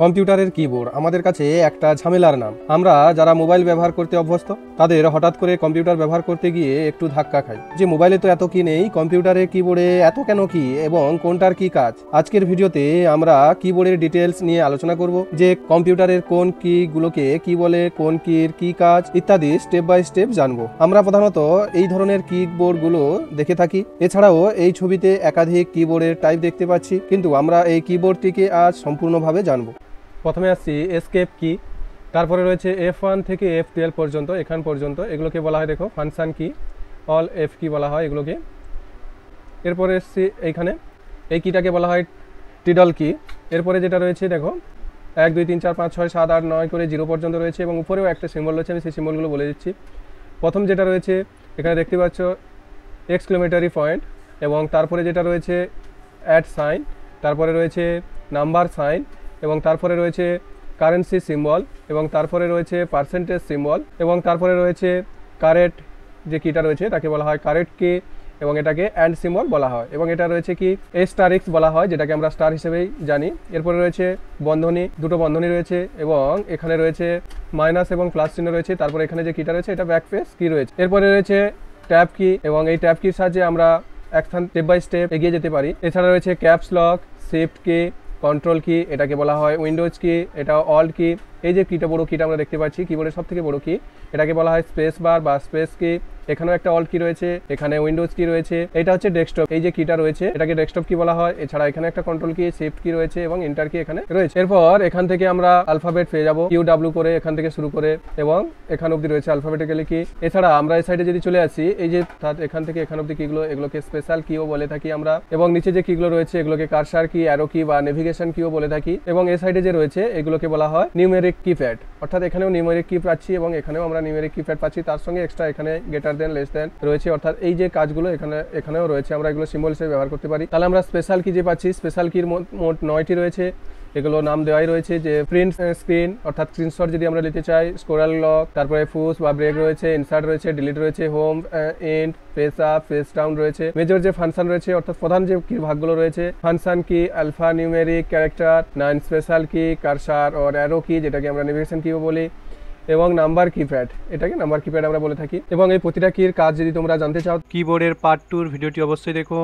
কম্পিউটারের কিবোর্ড আমাদের কাছে একটা ঝামেলার নাম। আমরা যারা মোবাইল ব্যবহার করতে অভ্যস্ত তাদের হঠাৎ করে কম্পিউটার ব্যবহার করতে গিয়ে একটু ধাক্কা খাই যে মোবাইলে তো এত কি নেই, কম্পিউটারে কিবোর্ডে এত কেন কি এবং কোনটার কি কাজ। আজকের ভিডিওতে আমরা কিবোর্ডের ডিটেলস নিয়ে আলোচনা করব, যে কম্পিউটারের কোন কি গুলোকে কি বলে, কোন কির কি কাজ ইত্যাদি স্টেপ বাই স্টেপ জানবো। আমরা প্রধানত এই ধরনের কিবোর্ড গুলো দেখে থাকি। এছাড়াও এই ছবিতে একাধিক কিবোর্ডের টাইপ দেখতে পাচ্ছি, কিন্তু আমরা এই কিবোর্ডটিকে আজ সম্পূর্ণভাবে জানবো। প্রথমে আসছি এসকেপ কি, তারপরে রয়েছে F1 থেকে F12 পর্যন্ত, এখান পর্যন্ত এগুলোকে বলা হয় দেখো ফাংশন কি, অল এফ কি বলা হয় এগুলোকে। এরপরে এসছি এইখানে এই কিটাকে বলা হয় টিডল কি। এরপরে যেটা রয়েছে দেখো 1 2 3 4 5 6 7 8 9 করে 0 পর্যন্ত রয়েছে এবং উপরেও একটা সিম্বল রয়েছে, আমি সেই সিম্বলগুলো বলে দিচ্ছি। প্রথম যেটা রয়েছে এখানে দেখতে পাচ্ছ এক্সক্লেমেটরি পয়েন্ট, এবং তারপরে যেটা রয়েছে অ্যাট সাইন, তারপরে রয়েছে নাম্বার সাইন, এবং তারপরে রয়েছে কারেন্সি সিম্বল, এবং তারপরে রয়েছে পার্সেন্টেজ সিম্বল, এবং তারপরে রয়েছে কারেক্ট যে কিটা রয়েছে তাকে বলা হয় কারেক্ট কি, এবং এটাকে অ্যান্ড সিম্বল বলা হয়, এবং এটা রয়েছে কি এস্টারিক্স বলা হয়, যেটাকে আমরা স্টার হিসেবেই জানি। এরপরে রয়েছে বন্ধনী, দুটো বন্ধনী রয়েছে, এবং এখানে রয়েছে মাইনাস এবং প্লাস চিহ্ন রয়েছে। তারপরে এখানে যে কিটা রয়েছে এটা ব্যাকস্পেস কি রয়েছে। এরপরে রয়েছে ট্যাব কি, এবং এই ট্যাব কির সাহায্যে আমরা একখান স্টেপ বাই স্টেপ এগিয়ে যেতে পারি। এছাড়া রয়েছে ক্যাপস লক, শিফট কি, কন্ট্রোল কি, এটাকে বলা হয় উইন্ডোজ কি, এটা অল্ট কি। এই যে কিটা বড় কিটা আমরা দেখতে পাচ্ছি কিবোর্ডের সব থেকে বড় কি, এটাকে বলা হয় স্পেস বার বা স্পেস কি। এখানেও একটা অল্ট কি রয়েছে, এখানে উইন্ডোজ কি রয়েছে, এটা হচ্ছে ডেস্কটপ। এই যে কিটা রয়েছে এটাকে ডেস্কটপ কি বলা হয়। এছাড়া এখানে একটা কন্ট্রোল কি, শিফট কি রয়েছে, এবং এন্টার কি এখানে রয়েছে। এরপর এখান থেকে আমরা আলফাবেট পেয়ে যাবো, কিউ ডাব্লিউ করে এখান থেকে শুরু করে, এবং এখান অব্দি রয়েছে আলফাবেটিক্যালি কি। এছাড়া আমরা এই সাইডে যদি চলে আসি, এই যে এখান থেকে এখান অব্দি কিগুলো, এগুলোকে স্পেশাল কিও বলে থাকি আমরা, এবং নিচে যে কিগুলো রয়েছে এগুলোকে কার্সার কি, অ্যারো কি বা নেভিগেশন কিও বলে থাকি, এবং এই সাইডে যে রয়েছে এগুলোকে বলা হয় নিউমেরিক কিপ্যাড। অর্থাৎ এখানেও নিউমেরিক কি পাচ্ছি এবং এখানেও আমরা নিউমেরিক কিপ্যাড পাচ্ছি, তার সঙ্গে এক্সট্রা এখানে গ্রেটার দেন, লেস দেন রয়েছে। অর্থাৎ এই যে কাজগুলো এখানেও রয়েছে, আমরা এগুলো সিম্বল হিসেবে ব্যবহার করতে পারি। তাহলে আমরা স্পেশাল কি যে পাচ্ছি, স্পেশাল কির মোট 9টি রয়েছে, এগুলো নাম দেওয়াই রয়েছে, যে প্রিন্ট স্ক্রিন অর্থাৎ স্ক্রিনশট যদি আমরা নিতে চাই, স্ক্রল লক, তারপরে পুশ বা ব্রেক রয়েছে, ইনসার্ট রয়েছে, ডিলিট রয়েছে, home, end, page up, page down রয়েছে। মেজর যে ফাংশন রয়েছে অর্থাৎ প্রধান যে কি ভাগগুলো রয়েছে, function key, alphanumeric character, 9 special key, cursor or arrow key যেটাকে আমরা নেভিগেশন কিও বলি, এবং নাম্বার কিপ্যাড, এটাকে নাম্বার কিপ্যাড আমরা বলে থাকি। এবং এই প্রতিটা কির কাজ যদি তোমরা জানতে চাও, কিবোর্ডের পার্ট 2 ভিডিওটি অবশ্যই দেখো।